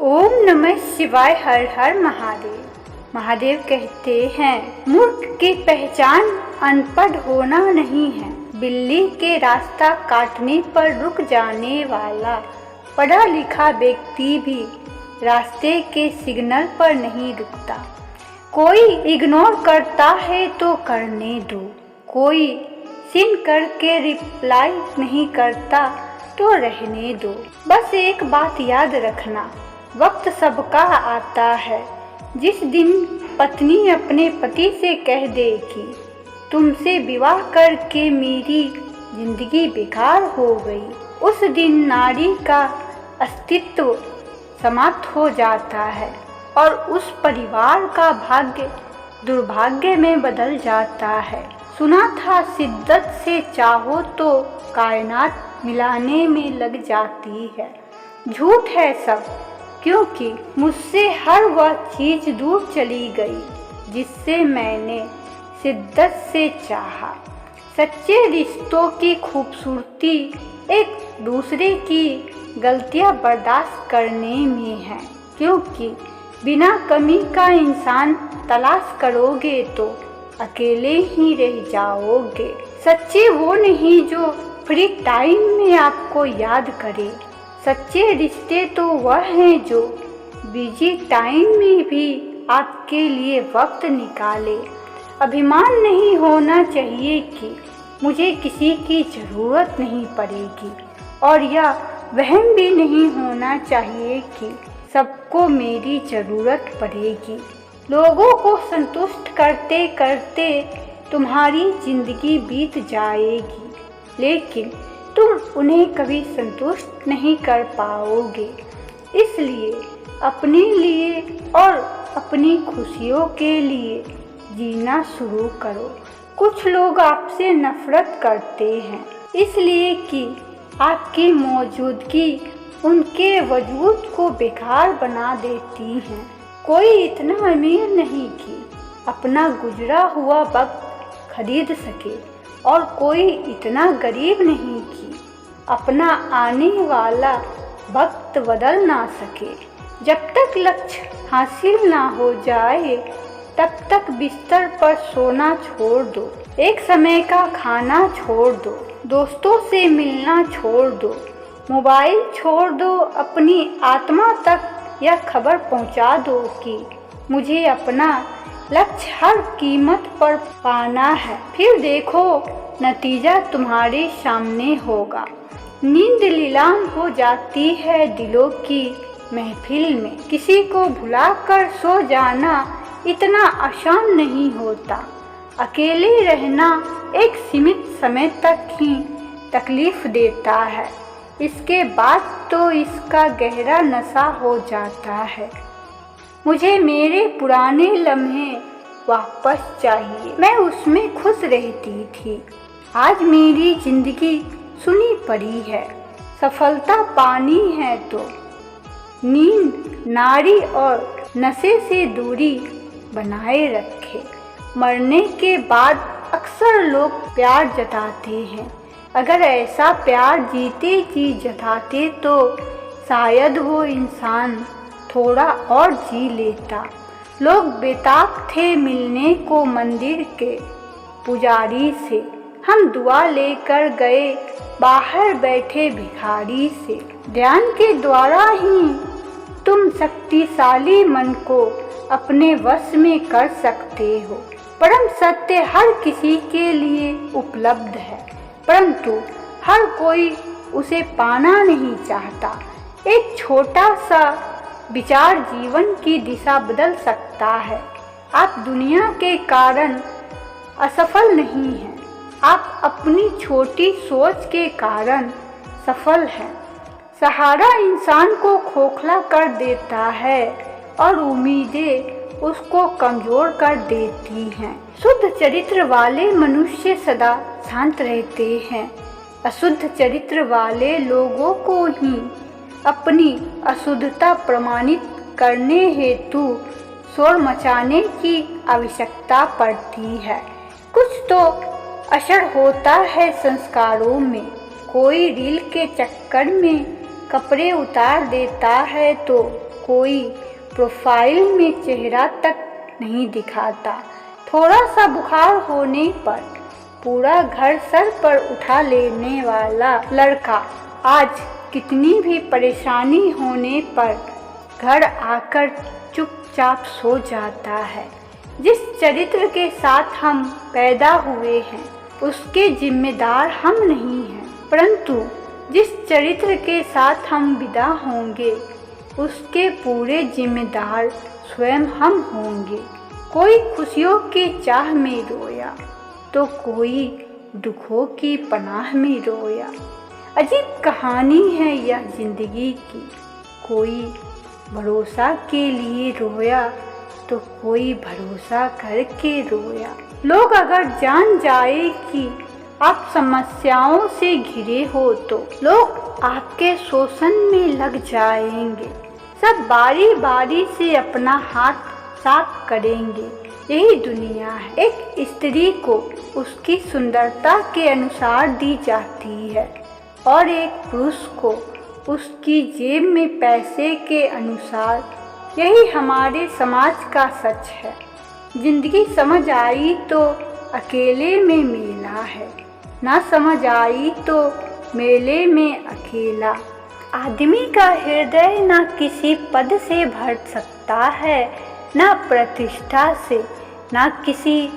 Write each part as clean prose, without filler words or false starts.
ओम नमः शिवाय। हर हर महादेव। महादेव कहते हैं, मूर्ख की पहचान अनपढ़ होना नहीं है। बिल्ली के रास्ता काटने पर रुक जाने वाला पढ़ा लिखा व्यक्ति भी रास्ते के सिग्नल पर नहीं रुकता। कोई इग्नोर करता है तो करने दो, कोई सीन करके रिप्लाई नहीं करता तो रहने दो। बस एक बात याद रखना, वक्त सबका आता है। जिस दिन पत्नी अपने पति से कह दे कि तुमसे विवाह करके मेरी जिंदगी बेकार हो गई, उस दिन नारी का अस्तित्व समाप्त हो जाता है और उस परिवार का भाग्य दुर्भाग्य में बदल जाता है। सुना था शिद्दत से चाहो तो कायनात मिलाने में लग जाती है। झूठ है सब, क्योंकि मुझसे हर वह चीज दूर चली गई जिससे मैंने शिद्दत से चाहा। सच्चे रिश्तों की खूबसूरती एक दूसरे की गलतियां बर्दाश्त करने में है, क्योंकि बिना कमी का इंसान तलाश करोगे तो अकेले ही रह जाओगे। सच्चे वो नहीं जो फ्री टाइम में आपको याद करे, सच्चे रिश्ते तो वह हैं जो बिजी टाइम में भी आपके लिए वक्त निकाले। अभिमान नहीं होना चाहिए कि मुझे किसी की ज़रूरत नहीं पड़ेगी, और यह वहम भी नहीं होना चाहिए कि सबको मेरी ज़रूरत पड़ेगी। लोगों को संतुष्ट करते करते तुम्हारी ज़िंदगी बीत जाएगी, लेकिन तुम उन्हें कभी संतुष्ट नहीं कर पाओगे। इसलिए अपने लिए और अपनी खुशियों के लिए जीना शुरू करो। कुछ लोग आपसे नफरत करते हैं इसलिए कि आपकी मौजूदगी उनके वजूद को बेकार बना देती है। कोई इतना अमीर नहीं कि अपना गुजरा हुआ वक्त खरीद सके, और कोई इतना गरीब नहीं कि अपना आने वाला वक्त बदल ना सके। जब तक लक्ष्य हासिल ना हो जाए तब तक बिस्तर पर सोना छोड़ दो, एक समय का खाना छोड़ दो, दोस्तों से मिलना छोड़ दो, मोबाइल छोड़ दो। अपनी आत्मा तक यह खबर पहुंचा दो कि मुझे अपना लक्ष्य हर कीमत पर पाना है। फिर देखो नतीजा तुम्हारे सामने होगा। नींद लीलाम हो जाती है दिलों की महफिल में। किसी को भुलाकर सो जाना इतना आसान नहीं होता। अकेले रहना एक सीमित समय तक ही तकलीफ देता है, इसके बाद तो इसका गहरा नशा हो जाता है। मुझे मेरे पुराने लम्हे वापस चाहिए, मैं उसमें खुश रहती थी। आज मेरी जिंदगी सुनी पड़ी है। सफलता पानी है तो नींद, नारी और नशे से दूरी बनाए रखे। मरने के बाद अक्सर लोग प्यार जताते हैं। अगर ऐसा प्यार जीते जी जताते तो शायद वो इंसान थोड़ा और जी लेता। लोग बेताब थे मिलने को मंदिर के पुजारी से। हम दुआ लेकर गए बाहर बैठे भिखारी से। ध्यान के द्वारा ही तुम शक्तिशाली मन को अपने वश में कर सकते हो। परम सत्य हर किसी के लिए उपलब्ध है, परंतु हर कोई उसे पाना नहीं चाहता। एक छोटा सा विचार जीवन की दिशा बदल सकता है। आप दुनिया के कारण असफल नहीं हैं, आप अपनी छोटी सोच के कारण सफल हैं। सहारा इंसान को खोखला कर देता है और उम्मीदें उसको कमजोर कर देती हैं। शुद्ध चरित्र वाले मनुष्य सदा शांत रहते हैं। अशुद्ध चरित्र वाले लोगों को ही अपनी अशुद्धता प्रमाणित करने हेतु शोर मचाने की आवश्यकता पड़ती है। कुछ तो असर होता है संस्कारों में। कोई रील के चक्कर में कपड़े उतार देता है तो कोई प्रोफाइल में चेहरा तक नहीं दिखाता। थोड़ा सा बुखार होने पर पूरा घर सर पर उठा लेने वाला लड़का आज कितनी भी परेशानी होने पर घर आकर चुपचाप सो जाता है। जिस चरित्र के साथ हम पैदा हुए हैं उसके जिम्मेदार हम नहीं हैं, परंतु जिस चरित्र के साथ हम विदा होंगे उसके पूरे जिम्मेदार स्वयं हम होंगे। कोई खुशियों की चाह में रोया तो कोई दुखों की पनाह में रोया। अजीब कहानी है यह जिंदगी की, कोई भरोसा के लिए रोया तो कोई भरोसा करके रोया। लोग अगर जान जाए कि आप समस्याओं से घिरे हो तो लोग आपके शोषण में लग जाएंगे। सब बारी बारी से अपना हाथ साफ करेंगे। यही दुनिया है। एक स्त्री को उसकी सुंदरता के अनुसार दी जाती है और एक पुरुष को उसकी जेब में पैसे के अनुसार। यही हमारे समाज का सच है। जिंदगी समझ आई तो अकेले में मेला है, ना समझ आई तो मेले में अकेला। आदमी का हृदय ना किसी पद से भर सकता है, ना प्रतिष्ठा से, ना किसी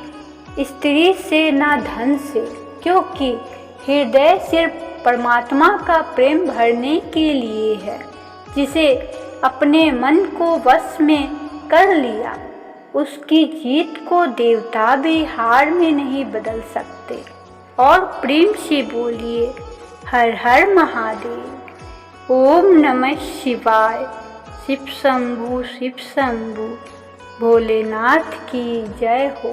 स्त्री से, ना धन से, क्योंकि हृदय सिर्फ परमात्मा का प्रेम भरने के लिए है। जिसे अपने मन को वश में कर लिया उसकी जीत को देवता भी हार में नहीं बदल सकते। और प्रेम से बोलिए हर हर महादेव। ओम नमः शिवाय। शिव शंभु भोलेनाथ की जय हो।